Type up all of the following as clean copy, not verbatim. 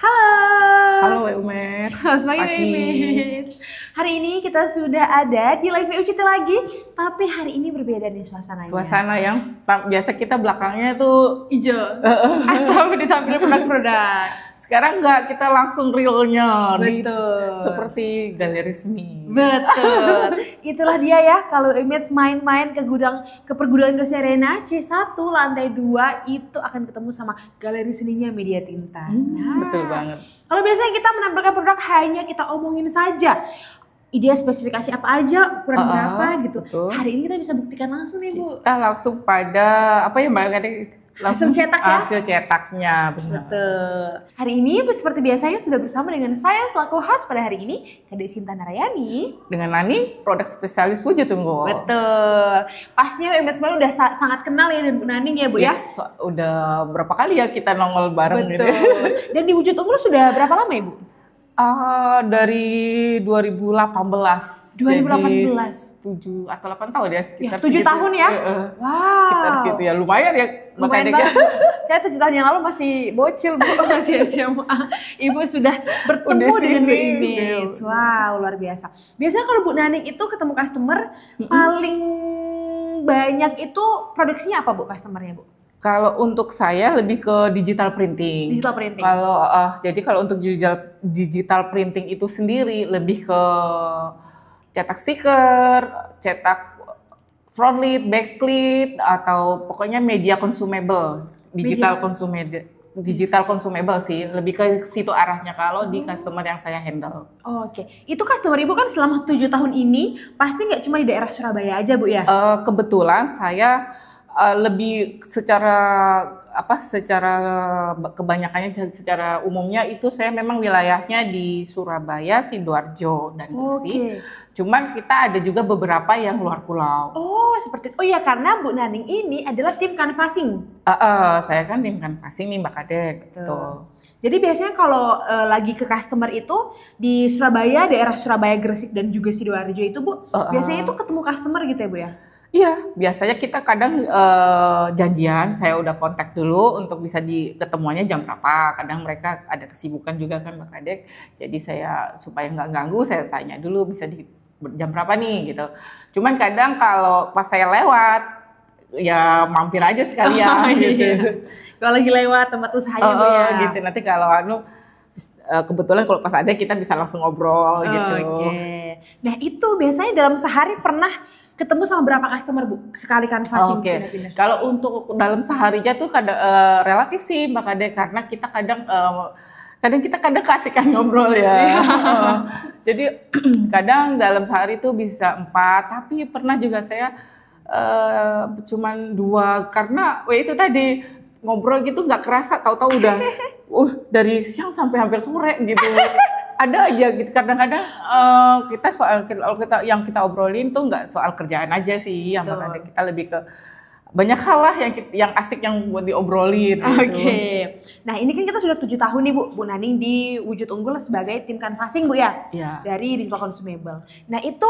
Halo Halo Umet, Selamat pagi pagi. Umet. Hari ini kita sudah ada di live UCT lagi, tapi hari ini berbeda nih suasananya. Suasana yang biasa kita belakangnya tuh hijau atau ditampilkan produk-produk. sekarang enggak, kita langsung realnya Betul. seperti galeri seni. Betul. Itulah dia ya, kalau Image main-main ke perguruan Indonesia Arena C1 lantai 2 itu akan ketemu sama galeri seninya Media Tinta. Betul banget. Kalau biasanya kita menampilkan produk hanya kita omongin saja. Ide spesifikasi apa aja, ukuran berapa gitu. Betul. Hari ini kita bisa buktikan langsung nih Bu. Kita langsung pada apa ya Mbak? Hasil cetak ya? Hasil cetaknya, benar. Betul. Hari ini seperti biasanya sudah bersama dengan saya selaku host pada hari ini, Kade Sinta Narayani. Dengan Nani, produk spesialis Wujud Unggul. Betul. Pastinya Image Smile udah sangat kenal ya dengan Bu Naning ya Bu ya? Udah berapa kali ya kita nongol bareng Betul. gitu. Dan di Wujud Unggul sudah berapa lama ya Bu? Dari 2018. 2018. Jadi 7 atau 8 tahun ya, sekitar ya, 7 tahun ya? Wow. Sekitar segitu ya, lumayan ya. Lumayan banget. Saya 7 tahun yang lalu masih bocil Bu, masih SMA. Ibu sudah bertemu dengan Bu Image. Wow, luar biasa. Biasanya kalau Bu Naning itu ketemu customer, paling banyak itu produksinya apa Bu customernya Bu? Kalau untuk saya lebih ke digital printing. Digital printing. Jadi kalau untuk digital printing itu sendiri lebih ke cetak stiker, cetak frontlit, backlit, atau pokoknya media consumable, digital consumable sih, lebih ke situ arahnya kalau di customer yang saya handle. Oke, itu customer Ibu kan selama 7 tahun ini pasti nggak cuma di daerah Surabaya aja Bu ya? Kebetulan saya lebih secara kebanyakannya secara umumnya itu saya memang wilayahnya di Surabaya, Sidoarjo dan Gresik. Cuman kita ada juga beberapa yang luar pulau. Oh, seperti itu. Oh ya, karena Bu Naning ini adalah tim canvassing. Saya kan tim canvassing nih Mbak Kadek. Betul. Jadi biasanya kalau lagi ke customer itu di Surabaya, daerah Surabaya, Gresik dan juga Sidoarjo itu Bu, biasanya itu ketemu customer gitu ya Bu ya? Iya, biasanya kita kadang janjian, saya udah kontak dulu untuk bisa ketemuannya jam berapa. Kadang mereka ada kesibukan juga kan Mbak Kadek. Jadi saya supaya nggak ganggu, saya tanya dulu bisa di jam berapa nih gitu. Cuman kadang kalau pas saya lewat, ya mampir aja sekalian gitu. Kalau lagi lewat tempat usahanya Bu ya. Gitu. Nanti kalau kebetulan kalau pas ada kita bisa langsung ngobrol gitu. Nah itu biasanya dalam sehari pernah ketemu sama berapa customer Bu? Sekali canvassing pindah-pindah. Kalau untuk dalam seharinya tuh kadang relatif sih Mbak Kade, karena kita kadang kasihkan ngobrol ya. Jadi kadang dalam sehari tuh bisa 4, tapi pernah juga saya cuman 2 karena itu tadi ngobrol gitu nggak kerasa, tahu-tahu udah dari siang sampai hampir sore gitu. Ada aja gitu, kadang-kadang yang kita obrolin tuh nggak soal kerjaan aja sih, yang kadang kita lebih ke banyak hal lah yang asik yang buat diobrolin. Oke. Nah ini kan kita sudah 7 tahun nih Bu Naning di Wujud Unggul sebagai tim canvassing Bu ya? Iya. Dari digital consumable. Nah itu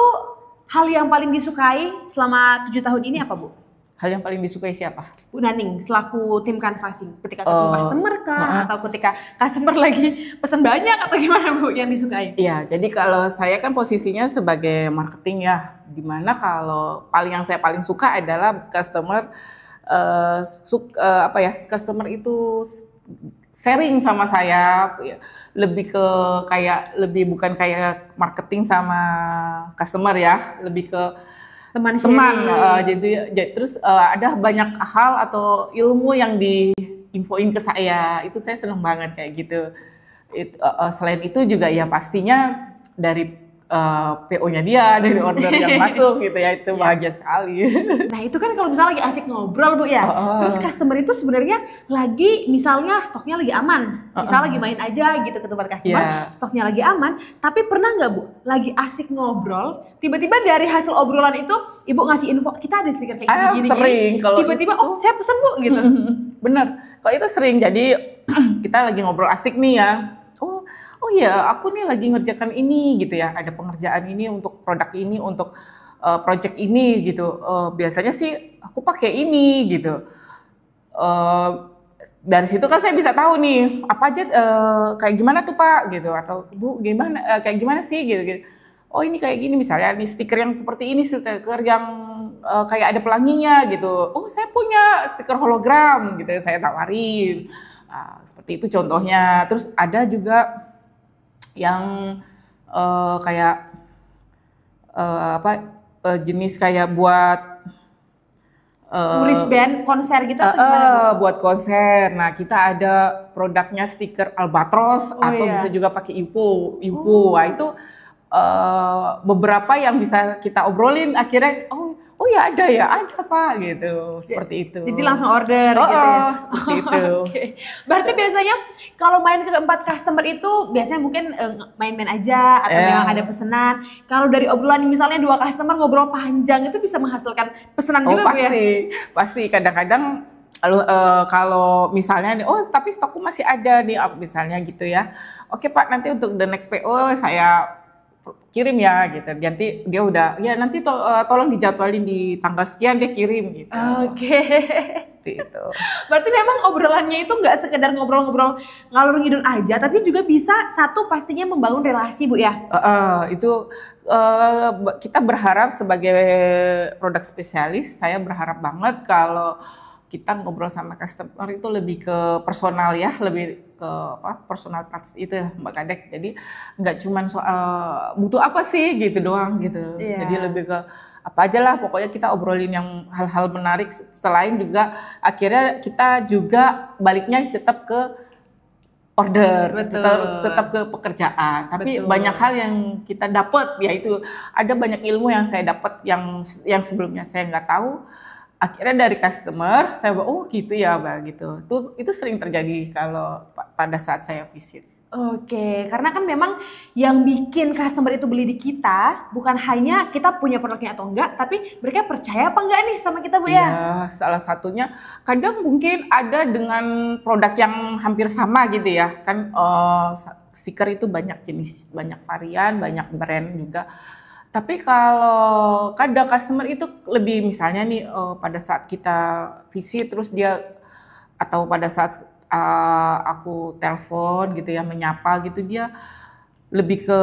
hal yang paling disukai selama 7 tahun ini apa Bu? Hal yang paling disukai siapa? Bu Naning selaku tim canvassing, ketika ketemu customer kah? Atau ketika customer lagi pesan banyak atau gimana Bu yang disukai? Iya, jadi kalau saya kan posisinya sebagai marketing ya, dimana kalau yang saya paling suka adalah customer customer itu sharing sama saya, lebih ke bukan kayak marketing sama customer ya, lebih ke teman. Jadi terus ada banyak hal atau ilmu yang diinfoin ke saya, itu saya seneng banget kayak gitu. Selain itu juga ya pastinya dari PO-nya dia, dari order yang masuk gitu ya, itu bahagia sekali. Nah itu kan kalau misalnya lagi asik ngobrol Bu ya, terus customer itu sebenarnya lagi misalnya stoknya lagi aman, misalnya lagi main aja gitu ke tempat customer, stoknya lagi aman, tapi pernah nggak Bu lagi asik ngobrol, tiba-tiba dari hasil obrolan itu Ibu ngasih info, kita ada stiker kayak gini-gini, sering kalau tiba-tiba saya pesen Bu gitu. Bener, kalau itu sering, jadi kita lagi ngobrol asik nih ya, oh iya, aku nih lagi ngerjakan ini gitu ya. Ada pengerjaan ini untuk produk ini, untuk project ini gitu. Biasanya sih aku pakai ini gitu. dari situ kan saya bisa tahu nih apa aja kayak gimana tuh Pak gitu, atau Bu gimana kayak gimana sih gitu. Oh ini kayak gini, misalnya di stiker yang seperti ini, stiker yang kayak ada pelanginya gitu. Oh saya punya stiker hologram gitu, saya tawarin. Seperti itu contohnya. Terus ada juga yang kayak jenis kayak buat wristband konser gitu atau gimana? Buat konser. Nah, kita ada produknya stiker Albatros atau bisa juga pakai Ipo. Wah, itu beberapa yang bisa kita obrolin akhirnya oh ya ada Pak gitu. Seperti itu. Jadi langsung order gitu ya. Seperti itu. Okay. Berarti biasanya kalau main ke tempat customer itu biasanya mungkin main-main aja atau memang ada pesanan. Kalau dari obrolan misalnya 2 customer ngobrol panjang itu bisa menghasilkan pesanan juga Bu ya? Pasti kadang-kadang kalau misalnya nih, tapi stokku masih ada nih misalnya gitu ya. Oke Pak, nanti untuk the next PO saya kirim ya gitu. Nanti dia udah ya nanti tolong dijadwalin di tanggal sekian dia kirim gitu. Oke. Seperti itu. Berarti memang obrolannya itu nggak sekedar ngobrol-ngobrol ngalur ngidul aja, tapi juga bisa satu pastinya membangun relasi Bu ya. Itu kita berharap sebagai produk spesialis, saya berharap banget kalau kita ngobrol sama customer itu lebih ke personal ya, lebih ke personal touch itu Mbak Kadek. Jadi nggak cuman soal butuh apa sih gitu doang gitu. Jadi lebih ke apa aja lah, pokoknya kita obrolin yang hal-hal menarik. Selain juga akhirnya kita juga baliknya tetap ke order, tetap ke pekerjaan. Tapi banyak hal yang kita dapat, yaitu ada banyak ilmu yang saya dapat yang sebelumnya saya nggak tahu. Akhirnya dari customer saya gitu ya Mbak gitu. Itu sering terjadi kalau pada saat saya visit. Oke, karena kan memang yang bikin customer itu beli di kita bukan hanya kita punya produknya atau enggak, tapi mereka percaya apa enggak nih sama kita Bu ya? Iya, salah satunya kadang mungkin ada dengan produk yang hampir sama gitu ya. Kan stiker itu banyak jenis, banyak varian, banyak brand juga. Tapi kalau kadang customer itu lebih misalnya nih pada saat kita visit terus dia atau pada saat aku telepon gitu ya menyapa gitu, dia lebih ke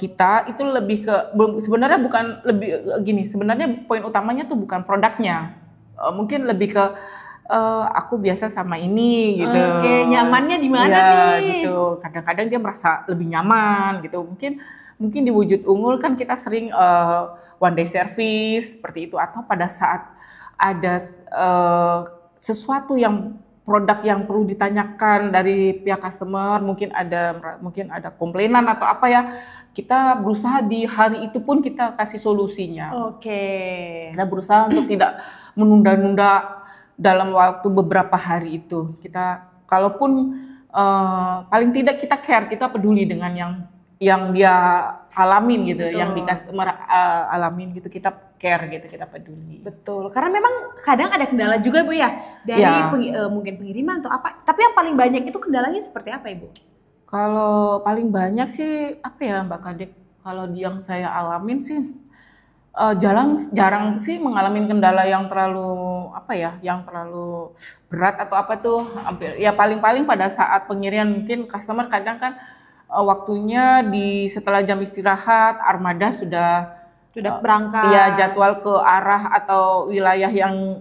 kita itu lebih ke sebenarnya bukan lebih gini, sebenarnya poin utamanya tuh bukan produknya, mungkin lebih ke aku biasa sama ini gitu. Oke, nyamannya di mana nih? Gitu. Kadang-kadang dia merasa lebih nyaman gitu. Mungkin di Wujud Unggul kan kita sering one day service seperti itu, atau pada saat ada sesuatu yang produk yang perlu ditanyakan dari pihak customer, mungkin ada komplainan atau apa ya, kita berusaha di hari itu pun kita kasih solusinya. Oke. Kita berusaha untuk tidak menunda-nunda dalam waktu beberapa hari itu. Kita kalaupun paling tidak kita care, kita peduli dengan yang dia alamin gitu. Betul. Yang di customer alamin gitu, kita care gitu, kita peduli. Betul, karena memang kadang ada kendala juga Bu ya, dari mungkin pengiriman atau apa, tapi yang paling banyak itu kendalanya seperti apa Ibu? Kalau paling banyak sih apa ya Mbak Kadek, kalau yang saya alamin sih jarang sih mengalami kendala yang terlalu terlalu berat atau apa tuh. Ya paling-paling pada saat pengiriman mungkin customer kadang kan waktunya setelah jam istirahat armada sudah berangkat. Ya jadwal ke arah atau wilayah yang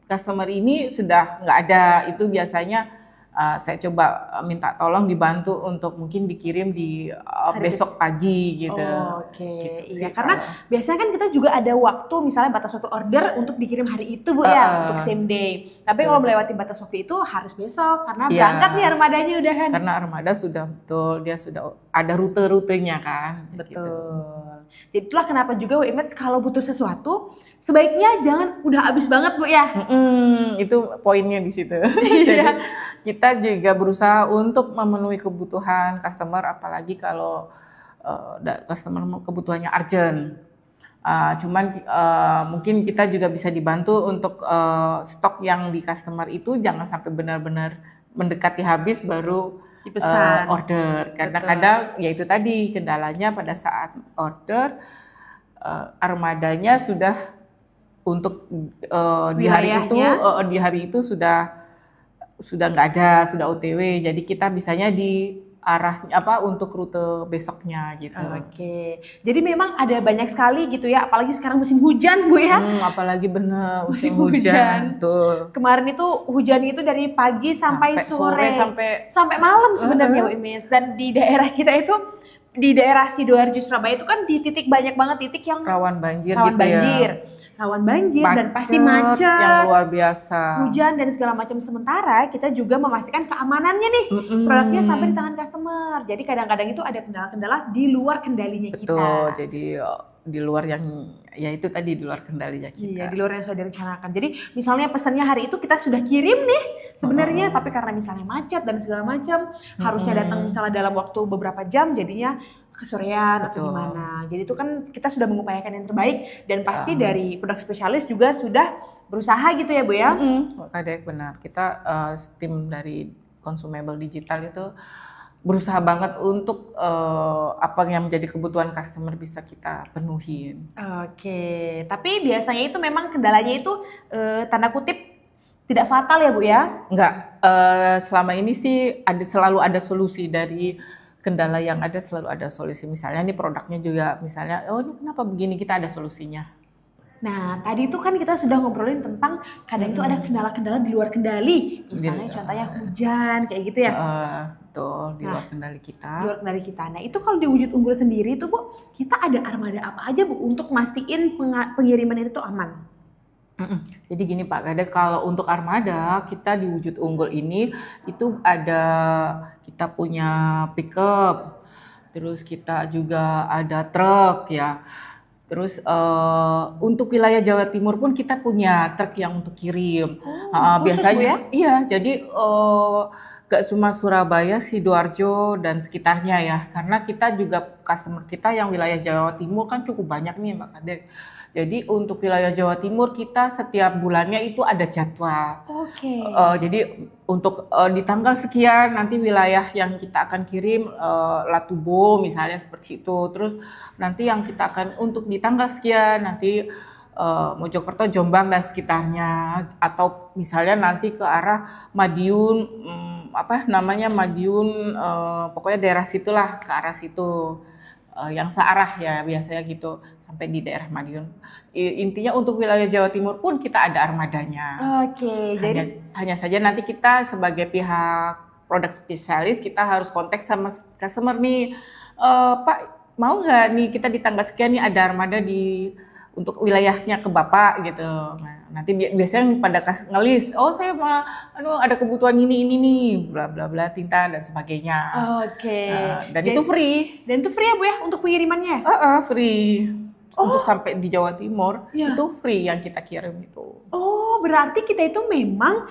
customer ini sudah nggak ada. Itu biasanya saya coba minta tolong dibantu untuk mungkin dikirim di besok pagi gitu. Oke. Gitu, iya, karena biasanya kan kita juga ada waktu, misalnya batas waktu order untuk dikirim hari itu Bu ya, untuk same day. Tapi kalau melewati batas waktu itu harus besok karena berangkat nih armadanya udah kan. Karena armada sudah dia sudah ada rute-rutenya kan. Betul. Gitu. Jadi itulah kenapa juga WMEDS kalau butuh sesuatu sebaiknya jangan udah habis banget Bu ya. Itu poinnya di situ. Jadi kita juga berusaha untuk memenuhi kebutuhan customer, apalagi kalau customer kebutuhannya urgent. Mungkin kita juga bisa dibantu untuk stok yang di customer itu jangan sampai benar-benar mendekati habis baru dipesan order. Karena kadang ya itu tadi kendalanya pada saat order armadanya sudah untuk di hari itu sudah sudah nggak ada, sudah OTW. Jadi kita bisanya di arah untuk rute besoknya gitu. Oke. Jadi memang ada banyak sekali gitu ya, apalagi sekarang musim hujan Bu ya. Apalagi bener musim hujan. Tuh. Kemarin itu hujannya itu dari pagi sampai sore sampai malam sebenarnya Bu Imin. Dan di daerah kita itu, di daerah Sidoarjo Surabaya itu kan di titik banyak banget titik yang rawan banjir ya. Rawan banjir dan pasti macet yang luar biasa, hujan dan segala macam. Sementara kita juga memastikan keamanannya nih produknya sampai di tangan customer. Jadi kadang-kadang itu ada kendala-kendala di luar kendalinya kita. Betul, jadi di luar yang ya itu tadi di luar kendalinya kita. Iya, di luar yang sudah direncanakan. Jadi misalnya pesannya hari itu kita sudah kirim nih sebenarnya, tapi karena misalnya macet dan segala macam harusnya datang misalnya dalam waktu beberapa jam, jadinya kesorean atau gimana. Jadi itu kan kita sudah mengupayakan yang terbaik dan pasti dari produk spesialis juga sudah berusaha gitu ya Bu ya. Kadek benar. Kita tim dari Consumable Digital itu berusaha banget untuk apa yang menjadi kebutuhan customer bisa kita penuhin. Oke, tapi biasanya itu memang kendalanya itu tanda kutip tidak fatal ya Bu ya? Enggak, selama ini sih selalu ada solusi dari kendala yang ada, selalu ada solusi. Misalnya nih produknya juga misalnya, oh ini kenapa begini, kita ada solusinya. Nah tadi itu kan kita sudah ngobrolin tentang kadang itu ada kendala-kendala di luar kendali. Misalnya contohnya hujan kayak gitu ya. Betul, di luar kendali kita. Di luar kendali kita. Nah itu kalau di Wujud Unggul sendiri itu Bu, kita ada armada apa aja Bu untuk mastiin pengiriman itu tuh aman? Jadi gini Pak Kadek, kalau untuk armada kita di Wujud Unggul ini itu kita punya pickup, terus kita juga ada truk ya. Terus untuk wilayah Jawa Timur pun kita punya truk yang untuk kirim. Biasanya iya, jadi gak cuma Surabaya, Sidoarjo dan sekitarnya ya. Karena kita juga customer kita yang wilayah Jawa Timur kan cukup banyak nih Mbak Kadek. Jadi untuk wilayah Jawa Timur kita setiap bulannya itu ada jadwal. Jadi untuk di tanggal sekian nanti wilayah yang kita akan kirim Latubo misalnya seperti itu. Terus nanti yang kita akan untuk di tanggal sekian nanti Mojokerto, Jombang dan sekitarnya. Atau misalnya nanti ke arah Madiun, Madiun, pokoknya daerah situlah, ke arah situ. Yang searah ya biasanya gitu sampai di daerah Madiun. Intinya untuk wilayah Jawa Timur pun kita ada armadanya. Jadi hanya saja nanti kita sebagai pihak produk spesialis kita harus kontak sama customer nih, Pak mau nggak nih kita di tanggal sekian nih ada armada untuk wilayahnya ke Bapak gitu. Nah, nanti biasanya pada ngelis, oh saya mau ada kebutuhan ini nih, bla bla bla, tinta dan sebagainya. Dan itu free. Dan itu free ya Bu ya untuk pengirimannya? Free. Untuk sampai di Jawa Timur itu free yang kita kirim itu. Oh, berarti kita itu memang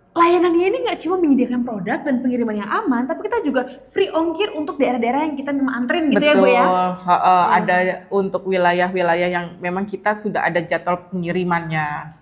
layanannya ini nggak cuma menyediakan produk dan pengiriman yang aman, tapi kita juga free ongkir untuk daerah-daerah yang kita memang anterin gitu. Betul, ya Bu ya? Ada untuk wilayah-wilayah yang memang kita sudah ada jadwal pengirimannya.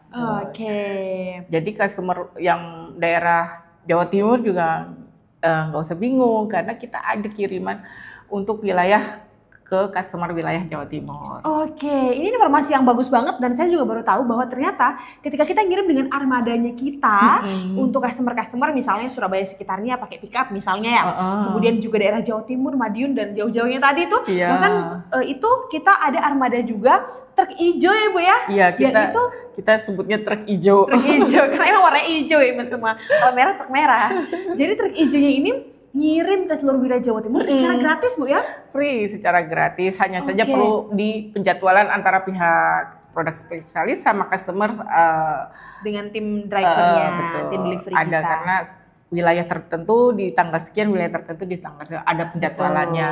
Jadi customer yang daerah Jawa Timur juga nggak usah bingung karena kita ada kiriman untuk wilayah ke customer wilayah Jawa Timur. Ini informasi yang bagus banget dan saya juga baru tahu bahwa ternyata ketika kita ngirim dengan armadanya kita untuk customer-customer misalnya Surabaya sekitarnya pakai pickup misalnya ya, kemudian juga daerah Jawa Timur, Madiun dan jauh-jauhnya tadi tuh, bahkan itu kita ada armada juga truk hijau ya Bu ya? Iya, kita sebutnya truk hijau. Truk hijau karena emang warnanya hijau ya semua. Kalau merah truk merah. Jadi truk hijaunya ini ngirim ke seluruh wilayah Jawa Timur secara gratis Bu ya? Free, secara gratis, hanya saja perlu di penjadwalan antara pihak produk spesialis sama customer dengan tim drivernya, tim delivery ada kita. Karena wilayah tertentu di tanggal sekian, wilayah tertentu di tanggal sekian, ada penjadwalannya.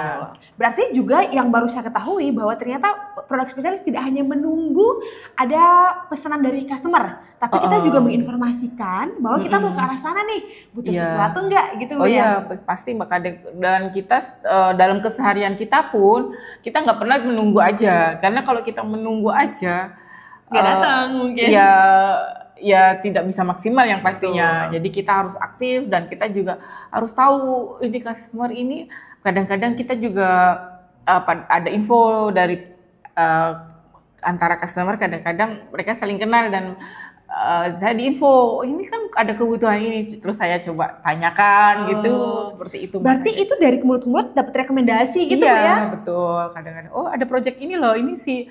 Berarti juga yang baru saya ketahui bahwa ternyata produk spesialis tidak hanya menunggu ada pesanan dari customer, tapi kita juga menginformasikan bahwa kita mau ke arah sana nih, butuh sesuatu enggak gitu ya? Pasti Mbak Kadek. Dan kita dalam keseharian kita pun, kita nggak pernah menunggu aja. Karena kalau kita menunggu aja, nggak datang mungkin. Ya tidak bisa maksimal yang pastinya. Jadi kita harus aktif dan kita juga harus tahu ini customer ini. Kadang-kadang kita juga ada info dari antara customer, kadang-kadang mereka saling kenal dan saya diinfo, ini kan ada kebutuhan ini, terus saya coba tanyakan gitu, seperti itu. Berarti itu dari mulut ke mulut dapat rekomendasi gitu ya? Iya, betul. Kadang-kadang, oh ada project ini loh, ini si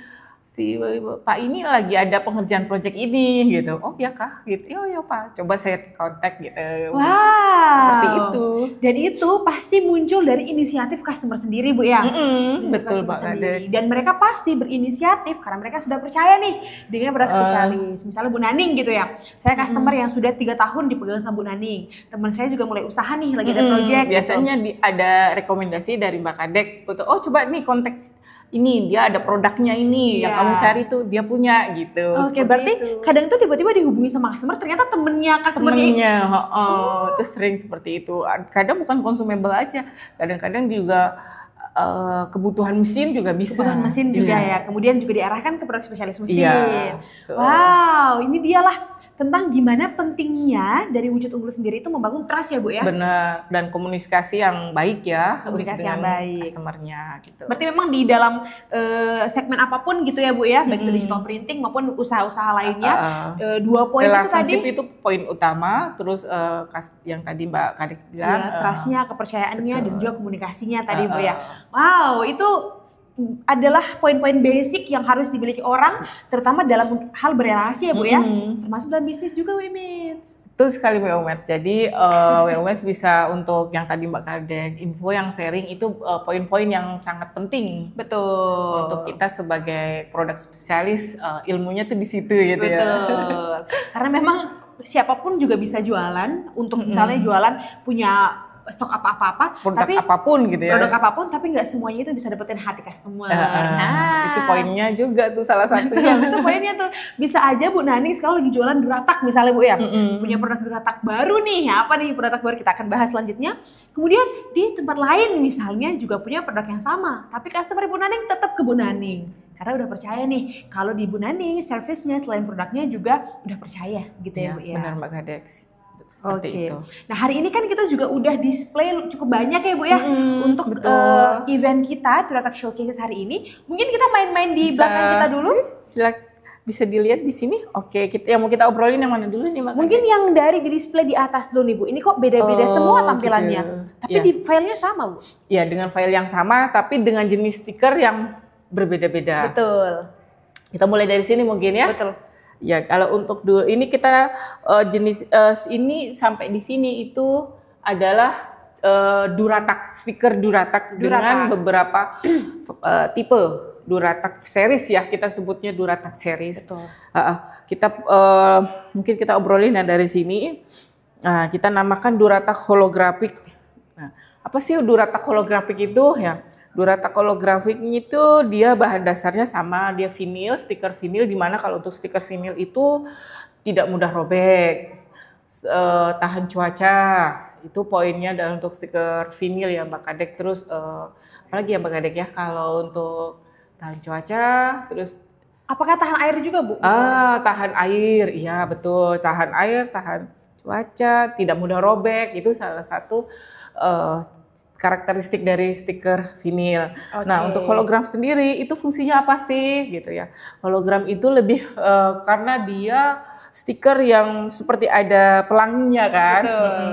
Pak ini lagi ada pengerjaan project ini gitu. Oh ya kah? Gitu. Ya Pak, coba saya kontak gitu. Wow. Seperti itu. Dan itu pasti muncul dari inisiatif customer sendiri Bu ya? Betul Pak. Dan mereka pasti berinisiatif karena mereka sudah percaya nih dengan produk spesialis. Misalnya Bu Naning gitu ya. Saya customer yang sudah 3 tahun dipegang sama Bu Naning. Teman saya juga mulai usaha nih, lagi ada project. Biasanya gitu. Ada rekomendasi dari Mbak Kadek. Oh coba nih konteks ini dia ada produknya ini yang kamu cari tuh dia punya gitu. Oke, berarti kadang tuh tiba-tiba dihubungi sama customer ternyata temennya customernya. Itu sering seperti itu. Kadang bukan consumable aja, kadang-kadang juga kebutuhan mesin juga bisa. Kebutuhan mesin juga ya. Kemudian juga diarahkan ke produk spesialis mesin. Iya, wow, ini dialah tentang gimana pentingnya dari Wujud Unggul sendiri itu membangun trust ya Bu ya. Benar, dan komunikasi yang baik ya. Komunikasi yang baik. Customernya gitu. Berarti memang di dalam segmen apapun gitu ya Bu ya, baik itu digital printing maupun usaha-usaha lainnya, 2 poin itu tadi. Itu poin utama, terus yang tadi Mbak Kadek bilang. Trust-nya, kepercayaannya, dan juga komunikasinya tadi Bu ya. Wow, itu adalah poin-poin basic yang harus dimiliki orang, terutama dalam hal berrelasi ya Bu ya, termasuk dalam bisnis juga WMITS. Betul sekali WMITS. Jadi WMITS bisa untuk yang tadi Mbak Kadek info yang sharing itu poin-poin yang sangat penting. Betul. Untuk kita sebagai produk spesialis ilmunya tuh di situ gitu ya. Betul. Karena memang siapapun juga bisa jualan untuk misalnya jualan punya stok apa-apa, produk tapi apapun gitu ya. Produk apapun, tapi nggak semuanya itu bisa dapetin hati customer. Itu poinnya juga tuh salah satunya. Itu poinnya tuh. Bisa aja Bu Naning sekarang lagi jualan Duratak misalnya Bu ya. Punya produk Duratak baru nih. Apa nih produk baru, kita akan bahas selanjutnya. Kemudian di tempat lain misalnya juga punya produk yang sama, tapi customer Bu Naning tetap ke Bu Naning. Karena udah percaya nih, kalau di Bu Naning servisnya selain produknya juga udah percaya gitu ya Bu ya. Benar Mbak Kadek. Seperti itu. Nah hari ini kan kita juga udah display cukup banyak ya Bu ya untuk event kita Duratak Showcase hari ini. Mungkin kita main-main di belakang kita dulu. Silakan, bisa dilihat di sini. Oke, yang mau kita obrolin yang mana dulu nih Mbak? Mungkin yang dari di display di atas dulu nih Bu. Ini kok beda-beda semua tampilannya. Gitu. Tapi di filenya sama Bu. Ya dengan file yang sama tapi dengan jenis stiker yang berbeda-beda. Betul. Kita mulai dari sini mungkin ya. Betul. Ya, kalau untuk ini kita jenis ini sampai di sini itu adalah Duratak, stiker Duratak dengan beberapa tipe Duratak series ya, kita sebutnya Duratak series. Betul. Kita mungkin kita obrolin dari sini. Kita namakan Duratak holographic. Nah, apa sih Duratak holographic itu ya? Duratak holographic itu dia bahan dasarnya sama, dia vinil, stiker vinil, dimana kalau untuk stiker vinil itu tidak mudah robek, tahan cuaca, itu poinnya dalam untuk stiker vinil ya Mbak Kadek. Terus apalagi ya Mbak Kadek ya, kalau untuk tahan cuaca, terus apakah tahan air juga Bu? Tahan air, iya betul, tahan air, tahan cuaca, tidak mudah robek, itu salah satu karakteristik dari stiker vinil. Okay. Nah, untuk hologram sendiri itu fungsinya apa sih gitu ya? Hologram itu lebih karena dia stiker yang seperti ada pelanginya kan. Betul.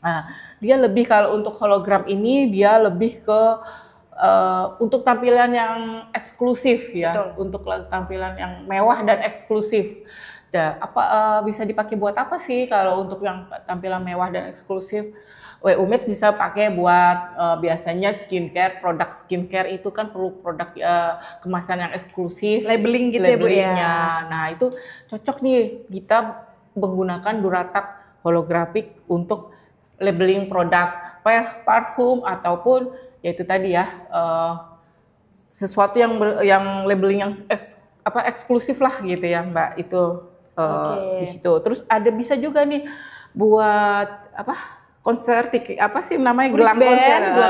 Nah, dia lebih kalau untuk hologram ini dia lebih ke untuk tampilan yang eksklusif ya. Betul. Untuk tampilan yang mewah dan eksklusif. Bisa dipakai buat apa sih kalau untuk yang tampilan mewah dan eksklusif? WMITS bisa pakai buat biasanya skincare, produk skincare itu kan perlu produk kemasan yang eksklusif, labeling gitu ya Bu ya. Nah itu cocok nih kita menggunakan Duratak holographic untuk labeling produk parfum ataupun yaitu tadi ya sesuatu yang labeling yang eksklusif lah gitu ya Mbak, itu di situ. Terus ada bisa juga nih buat konser, apa sih namanya, gelang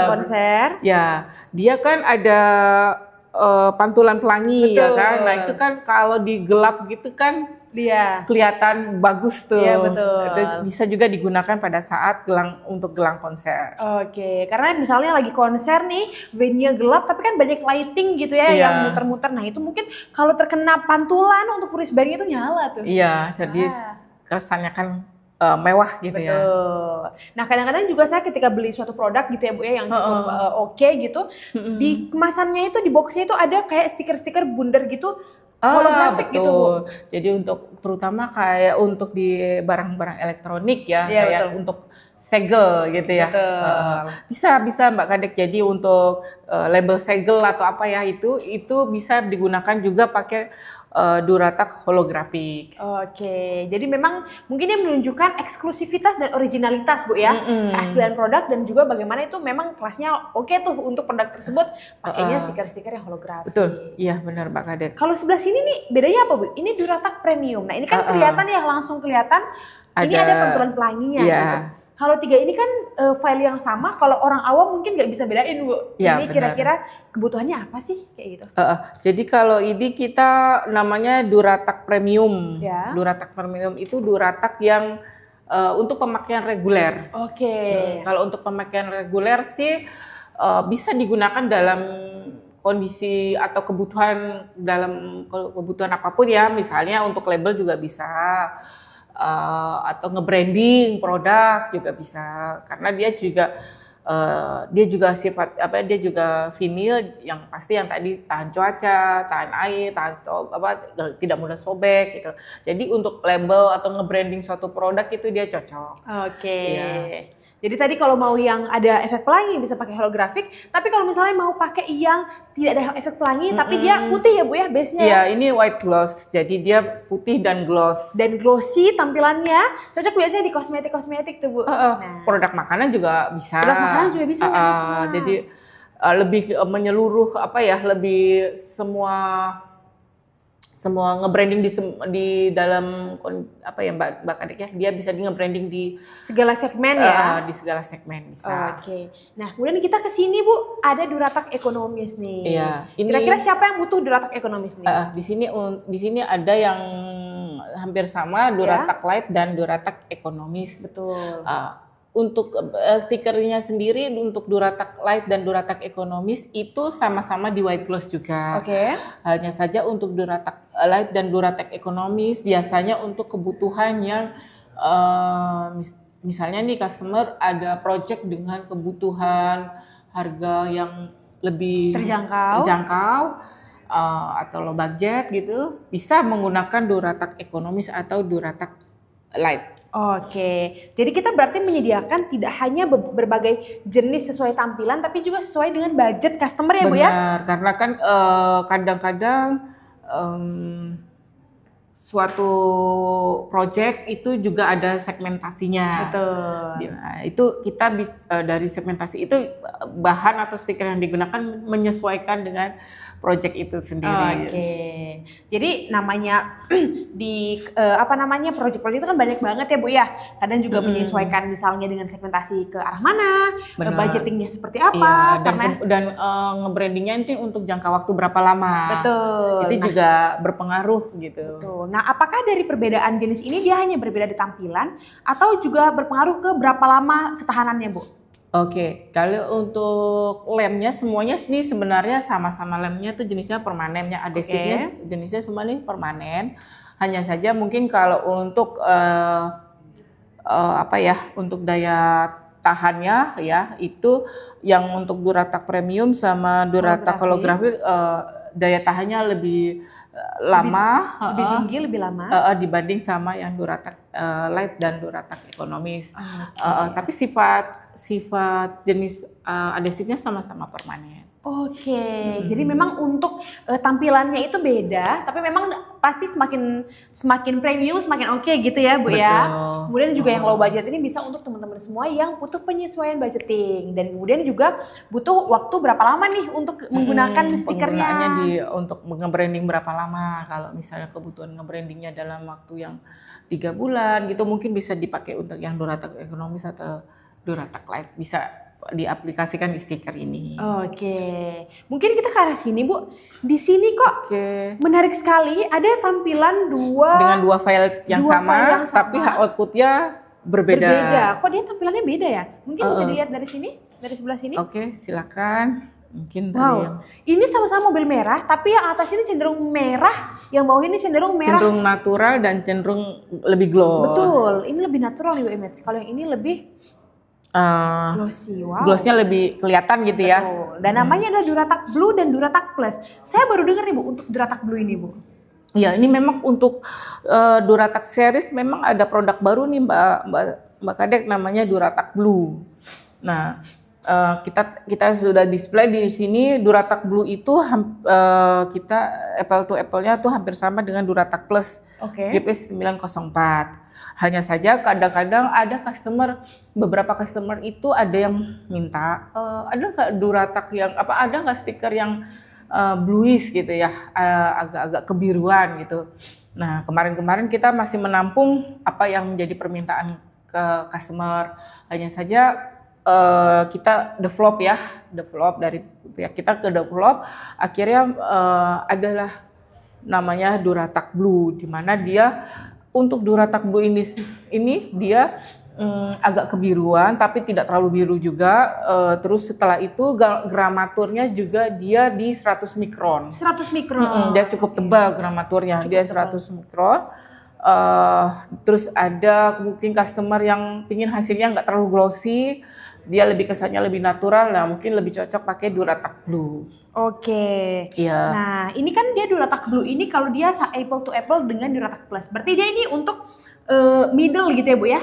konser. Ya, dia kan ada pantulan pelangi. Betul. Ya kan. Nah, itu kan kalau digelap gitu kan kelihatan bagus tuh. Iya, betul. Itu bisa juga digunakan pada saat untuk gelang konser. Oke, karena misalnya lagi konser nih, venue gelap tapi kan banyak lighting gitu ya yang muter-muter. Nah itu mungkin kalau terkena pantulan untuk wristband itu nyala tuh. Iya, jadi kesannya kan mewah gitu. Betul. Ya. Nah kadang-kadang juga saya ketika beli suatu produk gitu ya Bu ya yang cukup oke gitu, di kemasannya itu di boxnya itu ada kayak stiker-stiker bundar gitu, holografik gitu Bu. Jadi untuk terutama kayak untuk di barang-barang elektronik ya, Iya, kayak betul. untuk segel gitu ya. Bisa Mbak Kadek. Jadi untuk label segel atau apa ya itu bisa digunakan juga pakai Duratak holografik. Oke, jadi memang mungkin dia menunjukkan eksklusivitas dan originalitas Bu ya, keaslian produk dan juga bagaimana itu memang kelasnya oke tuh untuk produk tersebut pakainya stiker-stiker yang holografik. Betul, iya benar Mbak Kadek. Kalau sebelah sini nih bedanya apa Bu? Ini Duratak Premium. Nah ini kan kelihatan ya langsung kelihatan ini ada pantulan pelanginya gitu. Kalau 3 ini kan file yang sama, kalau orang awam mungkin nggak bisa bedain Bu. Ya, ini kira-kira kebutuhannya apa sih kayak gitu? Jadi kalau ini kita namanya Duratak Premium. Ya. Duratak Premium itu Duratak yang untuk pemakaian reguler. Oke. Kalau untuk pemakaian reguler sih bisa digunakan dalam kondisi atau kebutuhan apapun ya. Misalnya untuk label juga bisa. Atau nge-branding produk juga bisa karena dia juga sifat dia juga vinil yang pasti yang tadi tahan cuaca, tahan air, tahan tidak mudah sobek gitu. Jadi untuk label atau nge-branding suatu produk itu dia cocok. Oke. Ya. Jadi tadi kalau mau yang ada efek pelangi bisa pakai holografik, tapi kalau misalnya mau pakai yang tidak ada efek pelangi tapi dia putih ya Bu ya base-nya. Iya, ini white gloss. Jadi dia putih dan gloss. Dan glossy tampilannya, cocok biasanya di kosmetik-kosmetik tuh Bu. Produk makanan juga bisa. Produk makanan juga bisa. Jadi lebih menyeluruh lebih semua nge-branding di dalam Mbak Kadek ya, dia bisa nge-branding di segala segmen ya. Di segala segmen bisa. Oke. Nah, kemudian kita ke sini Bu, ada Duratak Ekonomis nih. Iya. Kira-kira siapa yang butuh Duratak Ekonomis nih? Di sini ada yang hampir sama, Duratak Light dan Duratak Ekonomis. Betul. Untuk stikernya sendiri untuk Duratak Light dan Duratak Ekonomis itu sama-sama di white gloss juga. Oke. Hanya saja untuk Duratak Light dan Duratak Ekonomis biasanya untuk kebutuhan yang misalnya nih customer ada project dengan kebutuhan harga yang lebih terjangkau atau low budget gitu, bisa menggunakan Duratak Ekonomis atau Duratak Light. Oke, jadi kita berarti menyediakan tidak hanya berbagai jenis sesuai tampilan, tapi juga sesuai dengan budget customer ya Bu ya? Benar, karena kan kadang-kadang suatu project itu juga ada segmentasinya. Betul. Nah, itu kita dari segmentasi itu bahan atau stiker yang digunakan menyesuaikan dengan project itu sendiri. Oke. Jadi namanya di project-project itu kan banyak banget ya Bu ya. Kadang juga menyesuaikan misalnya dengan segmentasi ke arah mana, budgetingnya seperti apa. Iya, dan nge-brandingnya itu untuk jangka waktu berapa lama. Betul. Itu juga berpengaruh gitu. Betul. Nah, apakah dari perbedaan jenis ini dia hanya berbeda di tampilan atau juga berpengaruh ke berapa lama ketahanannya Bu? Oke, kalau untuk lemnya semuanya ini sebenarnya sama-sama, lemnya tuh jenisnya permanen, ya adhesifnya jenisnya semua nih permanen. Hanya saja mungkin kalau untuk untuk daya tahannya ya itu yang untuk Duratak Premium sama Duratak holografik daya tahannya lebih lama, lebih tinggi, lebih lama dibanding sama yang Duratak Light dan Duratak Ekonomis. Tapi sifat jenis adhesifnya sama-sama permanen. Oke, jadi memang untuk tampilannya itu beda, tapi memang pasti semakin premium semakin oke gitu ya Bu. Betul. Ya. Kemudian juga yang low budget ini bisa untuk teman-teman semua yang butuh penyesuaian budgeting, dan kemudian juga butuh waktu berapa lama nih untuk menggunakan stikernya. Penggunaannya untuk nge-branding berapa lama? Kalau misalnya kebutuhan nge-brandingnya dalam waktu yang 3 bulan gitu, mungkin bisa dipakai untuk yang Duratak Ekonomis atau Duratak Light, bisa diaplikasikan di stiker ini. Oke, mungkin kita ke arah sini Bu. Di sini kok menarik sekali, ada tampilan dengan dua file yang sama, tapi outputnya berbeda. Kok dia tampilannya beda ya? Mungkin bisa dilihat dari sini, dari sebelah sini. Oke, silakan. Mungkin ini sama-sama mobil merah, tapi yang atas ini cenderung merah, yang bawah ini cenderung merah. Cenderung natural dan cenderung lebih gloss. Betul, ini lebih natural nih Bu Image. Kalau yang ini lebih glossy. Glossnya lebih kelihatan gitu ya. Dan namanya adalah Duratak Blue dan Duratak Plus. Saya baru dengar nih Bu untuk Duratak Blue ini Bu. Ya, ini memang untuk Duratak series memang ada produk baru nih Mbak Kadek, namanya Duratak Blue. Nah, kita sudah display di sini. Duratak Blue itu kita apple to apple-nya tuh hampir sama dengan Duratak Plus GP 904. Hanya saja kadang-kadang ada beberapa customer itu ada yang minta ada nggak Duratak yang ada nggak stiker yang bluish gitu ya, agak-agak kebiruan gitu. Nah, kemarin kita masih menampung apa yang menjadi permintaan ke customer. Hanya saja kita develop dari pihak kita ke develop, akhirnya adalah namanya Duratak Blue, di mana dia untuk Duratak Blue ini dia agak kebiruan tapi tidak terlalu biru juga. Terus setelah itu gramaturnya juga dia di 100 mikron. 100 mikron. Dia cukup tebal gramaturnya, dia 100 mikron. Terus ada mungkin customer yang pingin hasilnya nggak terlalu glossy, dia lebih kesannya lebih natural, nah mungkin lebih cocok pakai Duratak Blue. Oke. Iya. Nah, ini kan dia Duratak Blue ini kalau dia apple to apple dengan Duratak Plus. Berarti dia ini untuk middle gitu ya, Bu ya?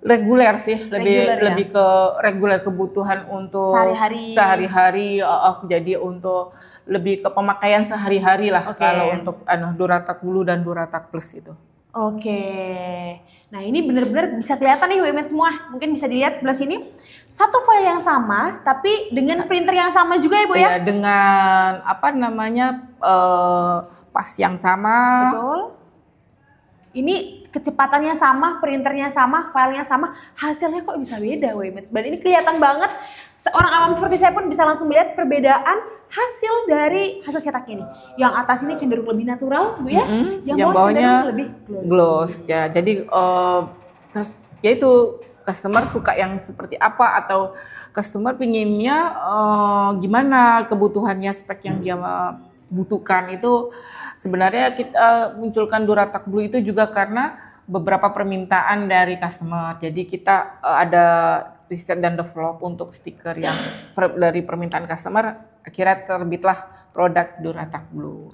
Reguler sih, lebih ke reguler kebutuhan untuk sehari-hari. Jadi untuk lebih ke pemakaian sehari-hari lah kalau untuk Duratak Blue dan Duratak Plus itu. Oke. Nah, ini benar-benar bisa kelihatan nih WMAT semua. Mungkin bisa dilihat sebelah sini. Satu file yang sama, tapi dengan printer yang sama juga ya Bu ya? Iya, dengan pas yang sama. Betul. Ini kecepatannya sama, printernya sama, filenya sama. Hasilnya kok bisa beda WMAT? Dan ini kelihatan banget. Seorang awam seperti saya pun bisa langsung melihat perbedaan hasil dari hasil cetak ini. Yang atas ini cenderung lebih natural, Bu ya. Yang bawahnya lebih gloss. Ya, jadi terus yaitu customer suka yang seperti apa, atau customer pinginnya gimana kebutuhannya, spek yang dia butuhkan. Itu sebenarnya kita munculkan Duratak Blue itu juga karena beberapa permintaan dari customer. Jadi kita ada riset dan develop untuk stiker yang dari permintaan customer, akhirnya terbitlah produk Duratak Blue.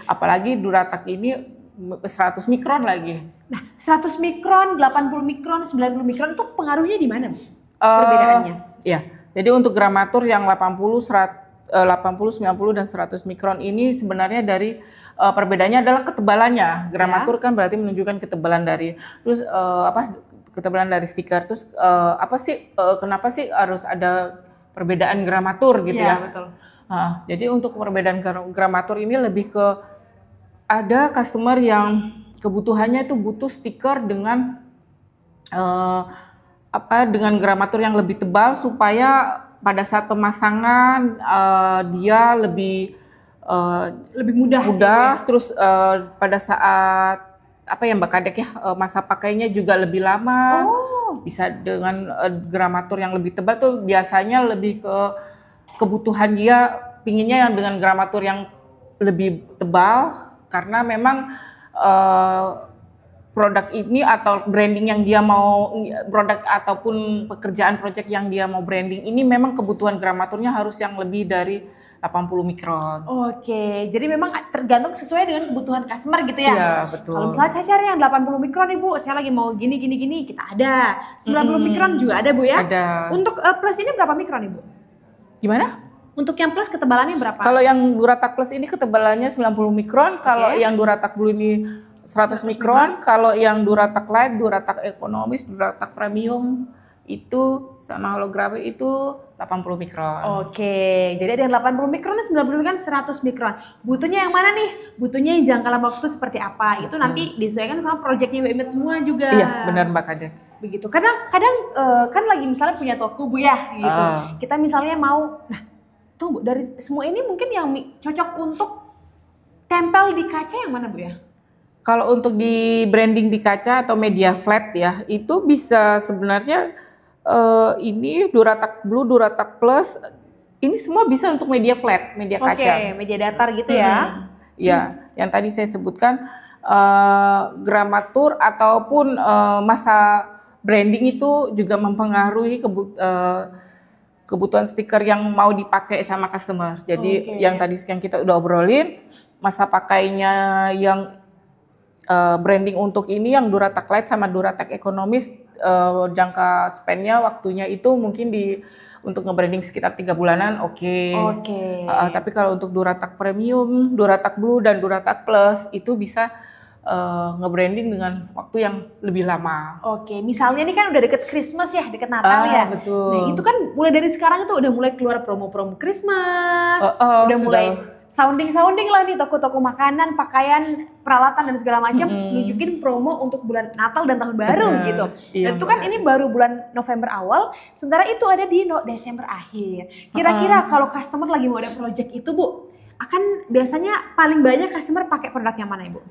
Apalagi Duratak ini 100 mikron lagi. Nah, 100 mikron, 80 mikron, 90 mikron itu pengaruhnya di mana, Bu? Perbedaannya? Ya, jadi untuk gramatur yang 80, 90 dan 100 mikron ini sebenarnya dari perbedaannya adalah ketebalannya. Gramatur kan berarti menunjukkan ketebalan dari ketebalan dari stiker. Terus kenapa sih harus ada perbedaan gramatur gitu ya? Betul. Jadi untuk perbedaan gramatur ini lebih ke ada customer yang kebutuhannya itu butuh stiker dengan dengan gramatur yang lebih tebal supaya pada saat pemasangan dia lebih mudah. Terus pada saat Mbak Kadek ya, masa pakainya juga lebih lama. Bisa dengan gramatur yang lebih tebal tuh biasanya lebih ke kebutuhan dia, pinginnya yang dengan gramatur yang lebih tebal, karena memang produk ini atau branding yang dia mau, produk ataupun pekerjaan project yang dia mau branding ini memang kebutuhan gramaturnya harus yang lebih dari 80 mikron. Jadi memang tergantung sesuai dengan kebutuhan customer gitu ya? Iya, betul. Kalau misalnya saya cari yang 80 mikron nih Bu, saya lagi mau gini, kita ada. 90 mikron juga ada Bu ya? Ada. Untuk plus ini berapa mikron nih Bu? Gimana? Untuk yang plus ketebalannya berapa? Kalau yang Duratak Plus ini ketebalannya 90 mikron, kalau yang Duratak Blue ini 100 mikron, kalau yang Duratak Light, Duratak Ekonomis, Duratak Premium itu sama holografi itu 80 mikron. Jadi ada yang 80 mikron dan 90 mikron, 100 mikron. Butuhnya yang mana nih? Butuhnya yang jangka waktu seperti apa? Itu nanti disesuaikan sama proyeknya WMAT semua juga. Iya, benar Mbak Kadek. begitu. Kadang kan lagi misalnya punya toko Bu ya gitu. Kita misalnya mau, nah tuh Bu, dari semua ini mungkin yang cocok untuk tempel di kaca yang mana Bu ya? Kalau untuk di branding di kaca atau media flat ya, itu bisa sebenarnya ini Duratak Blue, Duratak Plus, ini semua bisa untuk media flat, media kaca. Oke, media datar gitu ya. Ya, yang tadi saya sebutkan gramatur ataupun masa branding itu juga mempengaruhi kebutuhan stiker yang mau dipakai sama customer. Jadi yang tadi yang kita udah obrolin, masa pakainya yang branding untuk ini yang Duratak Light sama Duratak ekonomis, jangka span-nya waktunya itu mungkin untuk nge-branding sekitar 3 bulanan tapi kalau untuk Duratak Premium, Duratak Blue dan Duratak Plus itu bisa nge-branding dengan waktu yang lebih lama. Misalnya ini kan udah deket Christmas ya, deket Natal ya. Betul. Nah itu kan mulai dari sekarang itu udah mulai keluar promo-promo Christmas, udah mulai sounding lah nih toko-toko makanan, pakaian, peralatan dan segala macam nunjukin promo untuk bulan Natal dan tahun baru gitu. Dan itu kan ini baru bulan November awal, sementara itu ada di Desember akhir. Kira-kira kalau customer lagi mau ada project itu Bu, akan biasanya paling banyak customer pakai produk yang mana Ibu?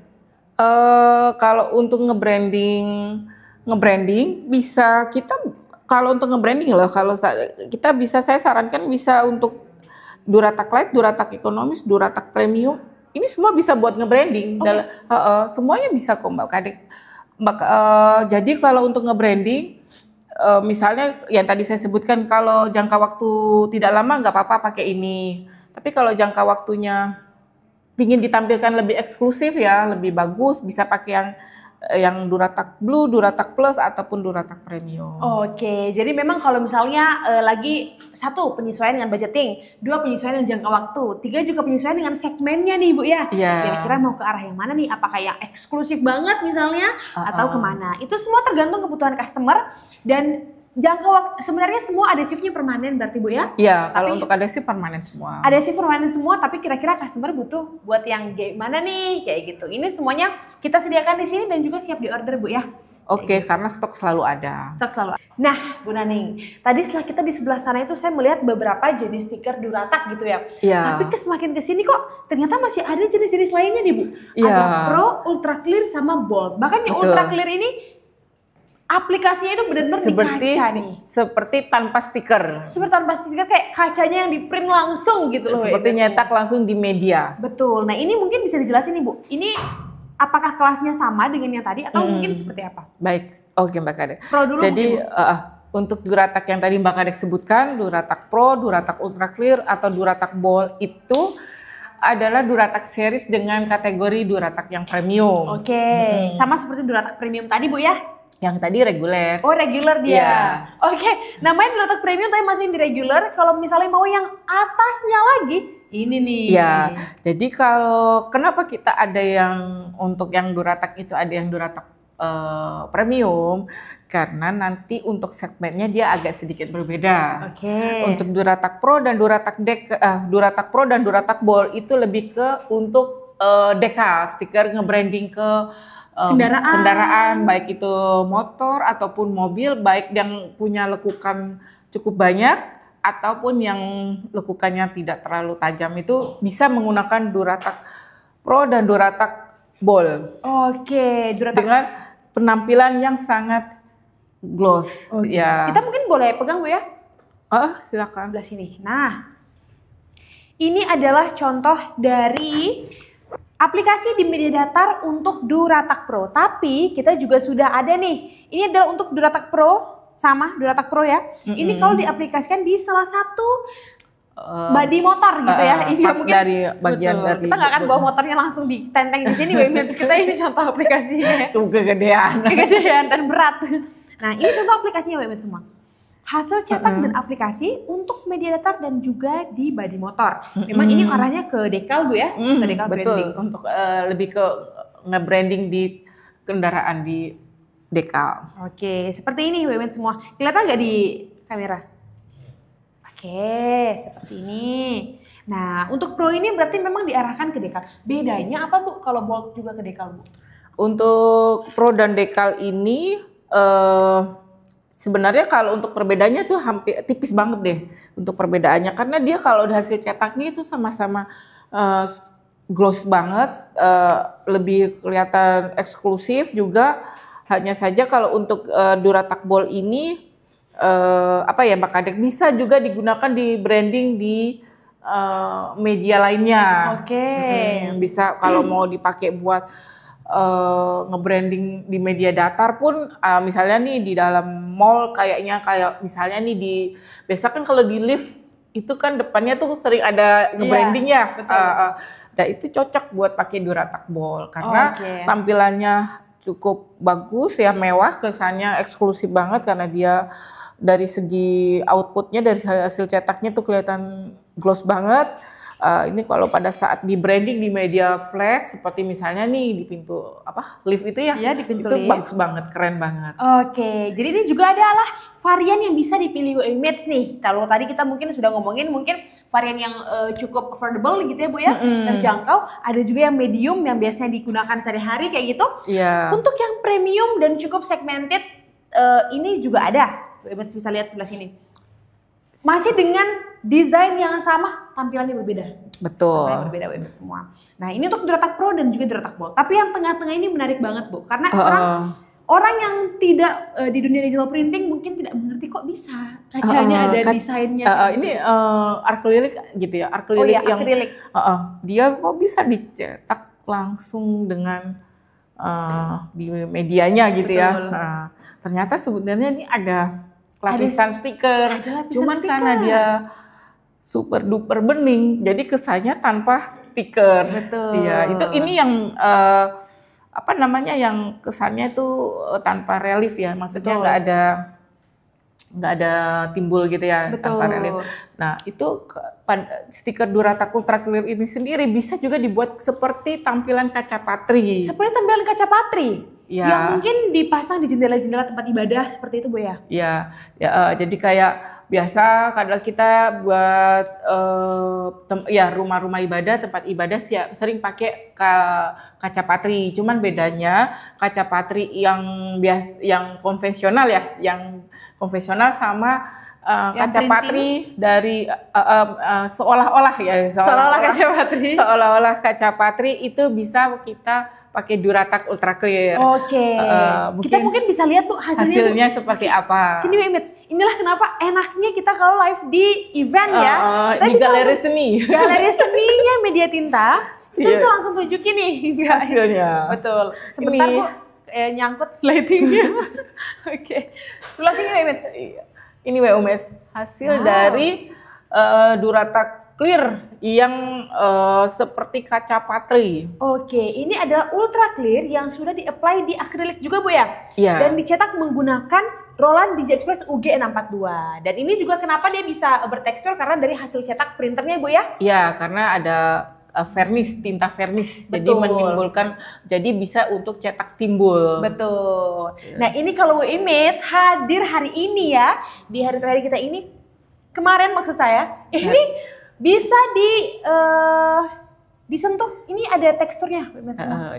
Kalau untuk nge-branding bisa kita, kalau untuk nge-branding loh, kalau kita bisa, saya sarankan bisa untuk Duratak Light, Duratak ekonomis, Duratak Premium, ini semua bisa buat nge-branding. Semuanya bisa kok Mbak Kadek. Jadi kalau untuk nge-branding, misalnya yang tadi saya sebutkan, kalau jangka waktu tidak lama nggak apa-apa pakai ini. Tapi kalau jangka waktunya ingin ditampilkan lebih eksklusif ya, lebih bagus, bisa pakai yang Duratak Blue, Duratak Plus ataupun Duratak Premium. Jadi memang kalau misalnya lagi 1 penyesuaian dengan budgeting, 2 penyesuaian dengan jangka waktu, 3 juga penyesuaian dengan segmennya nih Bu ya. Kira-kira mau ke arah yang mana nih? Apakah yang eksklusif banget misalnya atau kemana? Itu semua tergantung kebutuhan customer dan jangka waktu. Sebenarnya semua adesifnya permanen berarti Bu ya? Iya, kalau untuk adesif permanen semua. Adesif permanen semua, tapi kira-kira customer butuh buat yang gimana nih kayak gitu. Ini semuanya kita sediakan di sini dan juga siap diorder Bu ya. Karena stok selalu ada. Nah, Bu Naning, tadi setelah kita di sebelah sana itu saya melihat beberapa jenis stiker Duratak gitu ya. Tapi semakin kesini kok ternyata masih ada jenis-jenis lainnya nih Bu. Ada Pro, Ultra Clear sama Bold. Bahkan yang Ultra Clear ini aplikasinya itu benar-benar di kaca nih. Seperti tanpa stiker. Seperti tanpa stiker, kayak kacanya yang di print langsung gitu loh. Seperti nyetak langsung di media. Betul. Nah ini mungkin bisa dijelasin nih Bu. Ini apakah kelasnya sama dengan yang tadi atau mungkin seperti apa? Baik, Mbak Kadek. Pro dulu. Jadi untuk Duratak yang tadi Mbak Kadek sebutkan, Duratak Pro, Duratak Ultra Clear atau Duratak Bold itu adalah Duratak series dengan kategori Duratak yang premium. Sama seperti Duratak Premium tadi Bu ya? Yang tadi reguler. Reguler dia. Namanya Duratak Premium tapi masukin di reguler. Kalau misalnya mau yang atasnya lagi, ini nih. Jadi kalau kenapa kita ada yang untuk yang Duratak itu ada yang Duratak Premium, karena nanti untuk segmennya dia agak sedikit berbeda. Untuk Duratak Pro dan Duratak Pro dan Duratak Bold itu lebih ke untuk dekal, stiker nge-branding ke kendaraan, baik itu motor ataupun mobil, baik yang punya lekukan cukup banyak ataupun yang lekukannya tidak terlalu tajam, itu bisa menggunakan Duratak Pro dan Duratak Bold. Duratak dengan penampilan yang sangat gloss. Kita mungkin boleh pegang Bu ya? Silakan. Sebelah sini. Nah, ini adalah contoh dari aplikasi di media datar untuk Duratak Pro. Tapi kita juga sudah ada nih. Ini adalah untuk Duratak Pro, sama Duratak Pro ya. Ini kalau diaplikasikan di salah satu body motor gitu ya. Ini mungkin dari bagian dari kita nggak akan bawa motornya langsung ditenteng di sini. Kita ini contoh aplikasinya. Kegedean dan berat. Nah ini contoh aplikasinya semua. Hasil cetak dan aplikasi untuk media datar dan juga di body motor. Memang ini arahnya ke dekal Bu ya, ke dekal branding. Untuk lebih ke nge-branding di kendaraan di dekal. Seperti ini semua. Kelihatan nggak di kamera? Seperti ini. Nah, untuk Pro ini berarti memang diarahkan ke dekal. Bedanya apa Bu kalau Bold juga ke dekal Bu? Untuk Pro dan dekal ini sebenarnya kalau untuk perbedaannya tuh hampir tipis banget deh untuk perbedaannya, karena dia kalau di hasil cetaknya itu sama-sama gloss banget, lebih kelihatan eksklusif juga. Hanya saja kalau untuk Duratak Ball ini Mbak Kadek bisa juga digunakan di branding di media lainnya. Bisa kalau mau dipakai buat nge-branding di media datar pun, misalnya nih di dalam mall kayak misalnya nih biasa kan kalau di lift itu kan depannya tuh sering ada nge-branding ya. Dan itu cocok buat pakai Duratak Ball karena tampilannya cukup bagus ya, mewah, kesannya eksklusif banget karena dia dari segi outputnya, dari hasil cetaknya tuh kelihatan gloss banget. Ini kalau pada saat di branding di media flat seperti misalnya nih di pintu lift itu ya, di pintu itu lift. Bagus banget, keren banget. Jadi ini juga adalah varian yang bisa dipilih Image nih. Kalau tadi kita mungkin sudah ngomongin mungkin varian yang cukup affordable gitu ya Bu ya, terjangkau. Ada juga yang medium yang biasanya digunakan sehari-hari kayak gitu. Untuk yang premium dan cukup segmented ini juga ada. Bu Image bisa lihat sebelah sini. Masih dengan desain yang sama, tampilannya berbeda. Betul. Tampilannya berbeda Bu Image semua. Nah ini untuk Duratak Pro dan juga Duratak Ball. Tapi yang tengah-tengah ini menarik banget Bu, karena orang yang tidak di dunia digital printing mungkin tidak mengerti kok bisa kacanya ada desainnya. Ini akrilik gitu ya, akrilik yang dia kok bisa dicetak langsung dengan di medianya gitu. Betul. Ya. Ternyata sebenarnya ini ada lapisan stiker, cuman karena dia super duper bening, jadi kesannya tanpa stiker. Betul. Iya, ini yang yang kesannya itu tanpa relief ya, maksudnya nggak ada timbul gitu ya. Betul. Tanpa relief. Nah itu stiker Duratak Ultra Clear ini sendiri bisa juga dibuat seperti tampilan kaca patri. Seperti tampilan kaca patri? Ya. Yang mungkin dipasang di jendela-jendela tempat ibadah seperti itu Bu ya? Iya, jadi kayak biasa kadang kita buat rumah-rumah ibadah, tempat ibadah sering pakai kaca patri. Cuman bedanya kaca patri yang konvensional ya, yang konvensional sama kaca patri dari seolah-olah kaca patri itu bisa kita pakai Duratak Ultra Clear. Kita mungkin bisa lihat Bu hasilnya seperti apa. Sini Image. Inilah kenapa enaknya kita kalau live di event ya. Kita di galeri seni. Galeri seninya Media Tinta. Kita bisa langsung tunjukin nih hasilnya. Betul. Sebentar Bu nyangkut lightingnya. Sebelah sini Image. Ini Image hasil dari Duratak Clear yang seperti kaca patri. Ini adalah Ultra Clear yang sudah di-apply di akrilik juga Bu ya? Iya. Dan dicetak menggunakan Roland DigiExpress UG642. Dan ini juga kenapa dia bisa bertekstur karena dari hasil cetak printernya Bu ya? Iya, karena ada tinta vernis. Jadi menimbulkan, jadi bisa untuk cetak timbul. Betul. Nah ini kalau Image hadir hari ini ya, di hari terakhir kita ini, kemarin maksud saya, ini bisa disentuh. Ini ada teksturnya.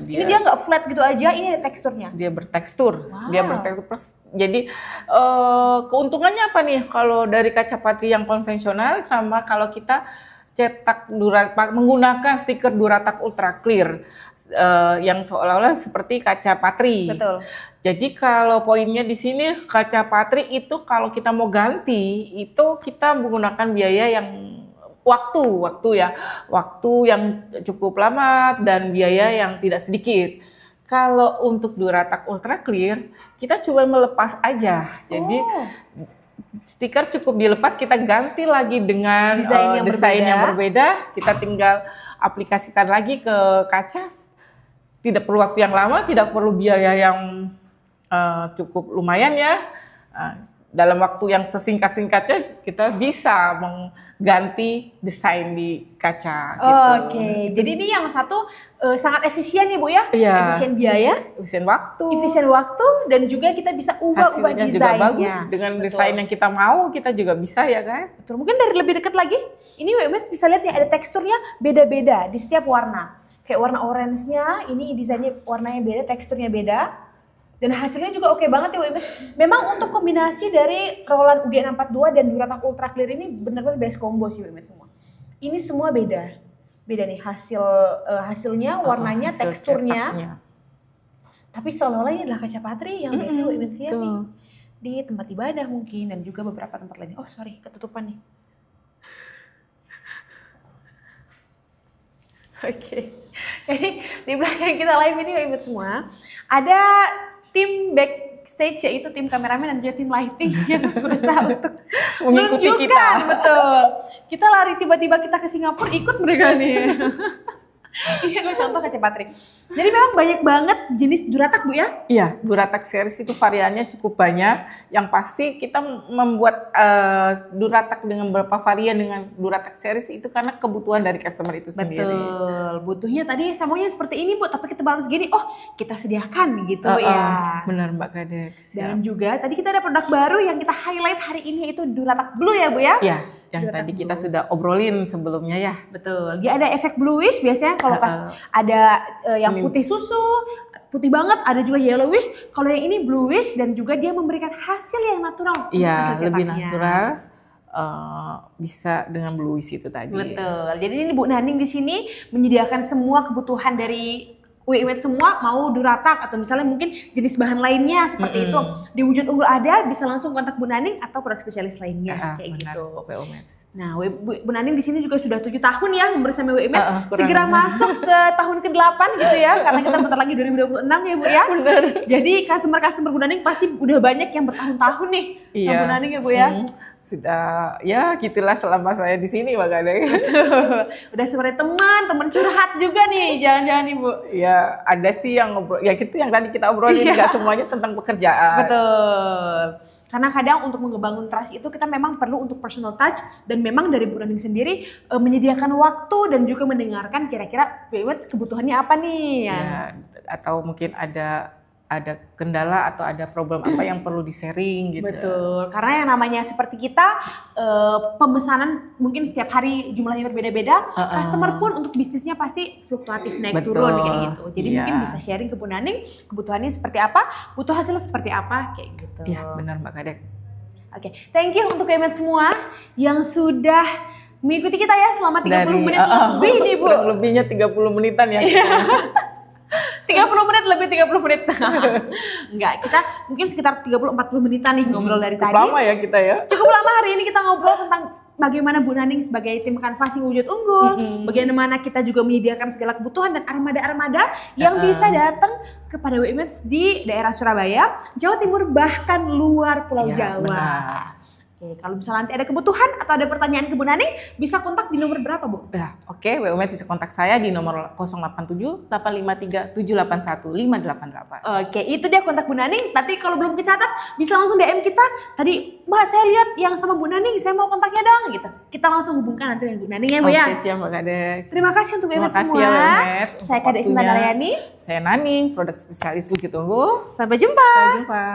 Ini dia nggak flat gitu aja, ini ada teksturnya. Dia bertekstur. Jadi keuntungannya apa nih kalau dari kaca patri yang konvensional sama kalau kita cetak menggunakan stiker Duratak Ultra Clear yang seolah-olah seperti kaca patri. Betul. Jadi kalau poinnya di sini kaca patri itu kalau kita mau ganti itu kita menggunakan biaya yang waktu yang cukup lama dan biaya yang tidak sedikit. Kalau untuk Duratak Ultra Clear kita coba melepas aja. Jadi stiker cukup dilepas, kita ganti lagi dengan desain yang berbeda. Kita tinggal aplikasikan lagi ke kaca. Tidak perlu waktu yang lama, tidak perlu biaya yang cukup lumayan ya. Dalam waktu yang sesingkat-singkatnya kita bisa mengganti desain di kaca gitu. Jadi ini yang satu sangat efisien ya Bu ya? Efisien biaya, efisien waktu dan juga kita bisa ubah-ubah desainnya. Juga bagus dengan desain yang kita mau, kita juga bisa ya kan? Betul. Mungkin dari lebih dekat lagi, ini Image bisa lihat ya ada teksturnya beda-beda di setiap warna. Kayak warna orange-nya, ini desainnya warnanya beda, teksturnya beda. Dan hasilnya juga oke banget ya Bu Image. Memang untuk kombinasi dari Roland UG642 dan Duratak Ultra Clear ini benar-benar best combo sih Bu Image semua. Ini semua beda. Beda nih hasilnya, warnanya, teksturnya. Cetaknya. Tapi seolah-olah ini adalah kaca patri yang biasanya Bu Image lihat nih. Di tempat ibadah mungkin dan juga beberapa tempat lainnya. Oh sorry, ketutupan nih. Oke. Jadi di belakang kita live ini Bu Image semua ada tim backstage yaitu tim kameramen dan juga tim lighting yang berusaha untuk mengikuti kita. Betul. Kita lari tiba-tiba kita ke Singapura ikut mereka nih. Ini adalah contoh kaca patri. Jadi memang banyak banget jenis Duratak Bu ya? Iya, Duratak series itu variannya cukup banyak. Yang pasti kita membuat Duratak dengan beberapa varian dengan Duratak series itu karena kebutuhan dari customer itu sendiri. Betul, butuhnya tadi samanya seperti ini Bu, tapi ketebalan segini, oh kita sediakan gitu ya. Benar Mbak Kadek. Dan juga tadi kita ada produk baru yang kita highlight hari ini itu Duratak Blue ya Bu ya? Iya. Yang Duratak tadi kita sudah obrolin sebelumnya ya. Betul. Dia ada efek bluish biasanya kalau pas ada yang putih susu, putih banget, ada juga yellowish. Kalau yang ini bluish dan juga dia memberikan hasil yang natural. Iya, lebih natural. Bisa dengan bluish itu tadi. Betul. Jadi ini Bu Naning di sini menyediakan semua kebutuhan dari Image semua, mau Duratak atau misalnya mungkin jenis bahan lainnya seperti itu. Di Wujud Unggul ada, bisa langsung kontak Bu Naning atau produk spesialis lainnya kayak benar, gitu. Image. Nah, Bu Naning di sini juga sudah 7 tahun ya bersama Image. Segera masuk ke tahun ke-8 gitu ya, karena kita bentar lagi 2026 ya Bu ya. Benar. Jadi customer Bu Naning pasti udah banyak yang bertahun-tahun nih sama Bu Naning ya Bu ya. Sudah ya gitulah selama saya di sini Mbak Kadek. Udah seperti teman curhat juga nih, jangan-jangan Ibu. Ya ada sih yang ngobrol, ya gitu yang tadi kita obrolin, nggak semuanya tentang pekerjaan. Betul. Karena kadang untuk membangun trust itu kita memang perlu untuk personal touch dan memang dari Bu Naning sendiri menyediakan waktu dan juga mendengarkan kira-kira kebutuhannya apa nih ya. Atau mungkin ada kendala atau ada problem apa yang perlu di-sharing gitu. Betul, karena yang namanya seperti kita pemesanan mungkin setiap hari jumlahnya berbeda-beda, customer pun untuk bisnisnya pasti fluktuatif naik turun kayak gitu. Jadi mungkin bisa sharing ke Bu Naning kebutuhannya seperti apa, butuh hasilnya seperti apa kayak gitu. Iya benar Mbak Kadek. Oke, thank you untuk Image semua yang sudah mengikuti kita ya selama 30 menit lebih nih Bu. Kurang lebihnya 30 menitan ya. 30 menit lebih 30 menit. Enggak, kita mungkin sekitar 30-40 menitan nih ngobrol dari tadi. Cukup lama ya kita ya. Cukup lama hari ini kita ngobrol tentang bagaimana Bu Naning sebagai tim canvassing Wujud Unggul, bagaimana kita juga menyediakan segala kebutuhan dan armada-armada yang bisa datang kepada Image di daerah Surabaya, Jawa Timur bahkan luar Pulau Jawa. Benar. Oke, kalau misalnya nanti ada kebutuhan atau ada pertanyaan ke Bu Naning, bisa kontak di nomor berapa Bu? Ya, oke, Image bisa kontak saya di nomor 087 853 781 588. Oke, itu dia kontak Bu Naning. Nanti kalau belum kecatat, bisa langsung DM kita. Tadi, Mbak saya lihat yang sama Bu Naning, saya mau kontaknya dong gitu. Kita langsung hubungkan nanti dengan Bu Naning ya Bu ya. Oke, siap Mbak Kadek. Terima kasih untuk Image semua. Ya, Image, saya Kadek Sinta Naryani. Saya Naning, produk spesialis Wujud Unggul. Sampai jumpa. Sampai jumpa.